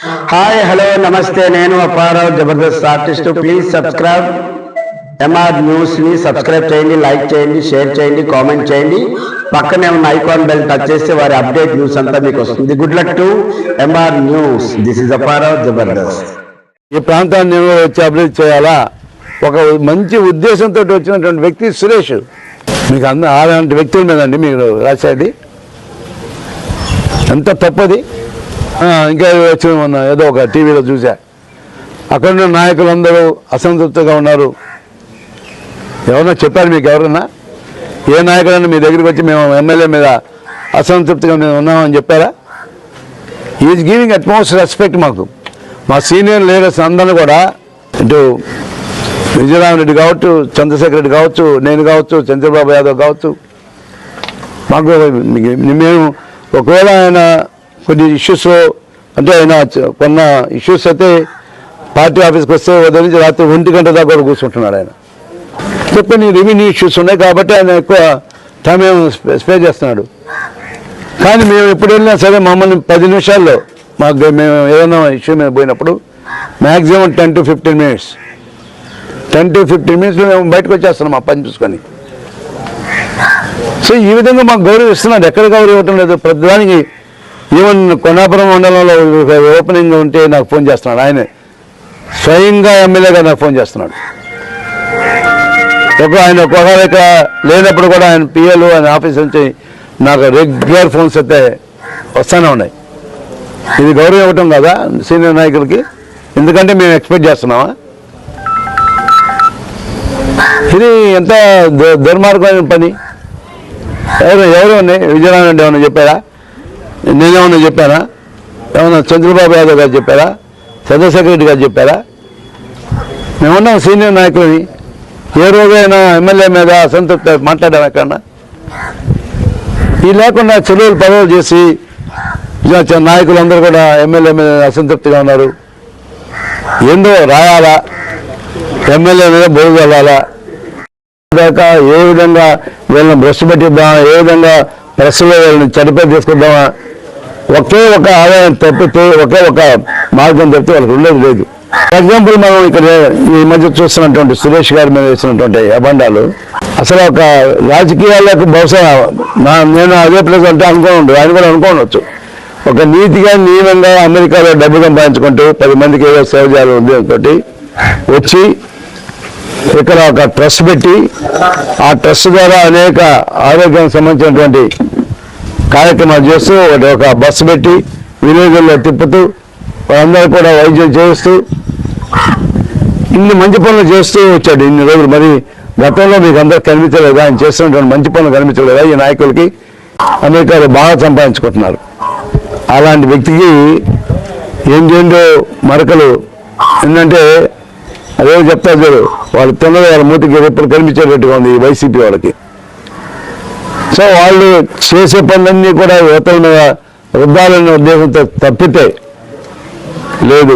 Hi hello నమస్తే, నేను Apparao Jabardasth artist. Please subscribe MR news ని సబ్స్క్రైబ్ చేయండి, లైక్ చేయండి, షేర్ చేయండి, కామెంట్ చేయండి. పక్కనే ఉన్న ఐకాన్ బెల్ టచ్ చేస్తే వారి అప్డేట్ న్యూస్ అంతా మీకు వస్తుంది. Good luck to MR news. This is Apparao Jabardasth. ఈ ప్రాంతాన్ని వచ్చి అభివృద్ధి చేయాలా ఒక మంచి ఉద్దేశంతో వచ్చినటువంటి వ్యక్తి సురేష్. మీకు అలాంటి వ్యక్తుల మీదండి మీరు రాసేది ఎంత తప్పది. ఇంకా వచ్చి మొన్న ఏదో ఒక టీవీలో చూసా, అక్కడ ఉన్న నాయకులందరూ అసంతృప్తిగా ఉన్నారు. ఎవరన్నా చెప్పారు మీకు? ఎవరన్నా ఏ నాయకులన్నా మీ దగ్గరికి వచ్చి మేము ఎమ్మెల్యే మీద అసంతృప్తిగా మేము ఉన్నామని చెప్పారా? ఈజ్ గివింగ్ అట్మోస్ట్ రెస్పెక్ట్ మాకు. మా సీనియర్ లీడర్స్ అందరూ కూడా, ఇటు విజయరామరెడ్డి కావచ్చు, చంద్రశేఖర్ రెడ్డి కావచ్చు, నేను కావచ్చు, చంద్రబాబు యాదవ్ కావచ్చు, మాకు మేము ఒకవేళ ఆయన కొన్ని ఇష్యూస్ అంటే ఆయన కొన్న ఇష్యూస్ అయితే పార్టీ ఆఫీస్కి వస్తే ఉదయం నుంచి రాత్రి 1 గంట దాకా కూడా కూర్చుంటున్నాడు. ఆయన చెప్పని రెవెన్యూ ఇష్యూస్ ఉన్నాయి కాబట్టి ఆయన ఎక్కువ సమయం స్పే చేస్తున్నాడు. కానీ మేము ఎప్పుడు వెళ్ళినా సరే మమ్మల్ని 10 నిమిషాల్లో మేము ఏదైనా ఇష్యూ మీద పోయినప్పుడు మ్యాక్సిమం 10 to 15 minutes 10 to 15 minutesలో మేము బయటకు వచ్చేస్తున్నాం ఆ పని చూసుకొని. సో ఈ విధంగా మాకు గౌరవం ఇస్తున్నాడు. ఎక్కడ గౌరవం ఇవ్వటం లేదు. ప్రతిదానికి ఈవెన్ కొనాపురం మండలంలో ఓపెనింగ్ ఉంటే నాకు ఫోన్ చేస్తున్నాడు. ఆయన స్వయంగా ఎమ్మెల్యేగా నాకు ఫోన్ చేస్తున్నాడు. ఆయన ఒక్కొక్కరు ఇక్కడ లేనప్పుడు కూడా ఆయన పిఎలు ఆయన ఆఫీస్ నుంచి నాకు రెగ్యులర్ ఫోన్స్ అయితే వస్తూనే ఉన్నాయి. ఇది గౌరవం ఇవ్వటం కదా సీనియర్ నాయకులకి? ఎందుకంటే మేము ఎక్స్పెక్ట్ చేస్తున్నామా? ఇది ఎంత దుర్మార్గమైన పని. ఎవరు విజయనారాయణ ఏమన్నా చెప్పారా? నేనేమన్నా చెప్పానా? ఏమన్నా చంద్రబాబు యాదవ్ గారు చెప్పారా? చంద్రశేఖర్ రెడ్డి గారు చెప్పారా? మేమున్నాం సీనియర్ నాయకులని. ఏ రోజైనా ఎమ్మెల్యే మీద అసంతృప్తి మాట్లాడాం ఎక్కడన్నా? ఈ లేకుండా చెరువులు పదవులు చేసి నాయకులందరూ కూడా ఎమ్మెల్యే మీద అసంతృప్తిగా ఉన్నారు. ఏందో రాయాలా, ఎమ్మెల్యే మీద బోరు వెళ్ళాలా, దాకా ఏ విధంగా వీళ్ళని బ్రష్ పెట్టిద్దామా, ఏ విధంగా ప్రెస్లో వీళ్ళని చనిపోయి తీసుకొద్దామా, ఒకే ఒక ఆదాయం తప్పితే ఒకే ఒక మార్గం తప్పితే వాళ్ళకి ఉండేది లేదు. ఫర్ ఎగ్జాంపుల్ మనం ఇక్కడ ఈ మధ్య చూస్తున్నటువంటి సురేష్ గారి మీద వేసినటువంటి అబండాలు అసలు ఒక రాజకీయాలకు బహుశా నేను అదే ప్లేస్ అంటే అనుకోండి, ఆయన కూడా అనుకోవచ్చు. ఒక నీతిగా నియమంగా అమెరికాలో డబ్బు సంపాదించుకుంటూ 10 మందికి ఏదో సేవ చేయాలని ఉద్దేశంతో వచ్చి ఇక్కడ ఒక ట్రస్ట్ పెట్టి ఆ ట్రస్ట్ ద్వారా అనేక ఆరోగ్యానికి సంబంధించినటువంటి కార్యక్రమాలు చేస్తూ ఒక బస్సు పెట్టి విలేజ్ల్లో తిప్పుతూ వాళ్ళందరూ కూడా వైద్యం చేస్తూ ఇన్ని మంచి పనులు చేస్తూ వచ్చాడు ఇన్ని రోజులు. మరి గతంలో మీకు అందరూ కనిపించలేదా? ఆయన చేస్తున్నటువంటి మంచి పనులు కనిపించలేదా? ఈ నాయకులకి అమెరికాలో బాగా సంపాదించుకుంటున్నారు. అలాంటి వ్యక్తికి ఏంటో మరకలు ఏంటంటే అదే చెప్తారు చూడు, వాళ్ళు తిన్నది వాళ్ళ మూతికి ఎప్పుడు కనిపించేటట్టుగా ఉంది ఈ వైసీపీ వాళ్ళకి. సో వాళ్ళు చేసే పనులన్నీ కూడా యువతల మీద రుద్దాలనే ఉద్దేశంతో తప్పితే లేదు.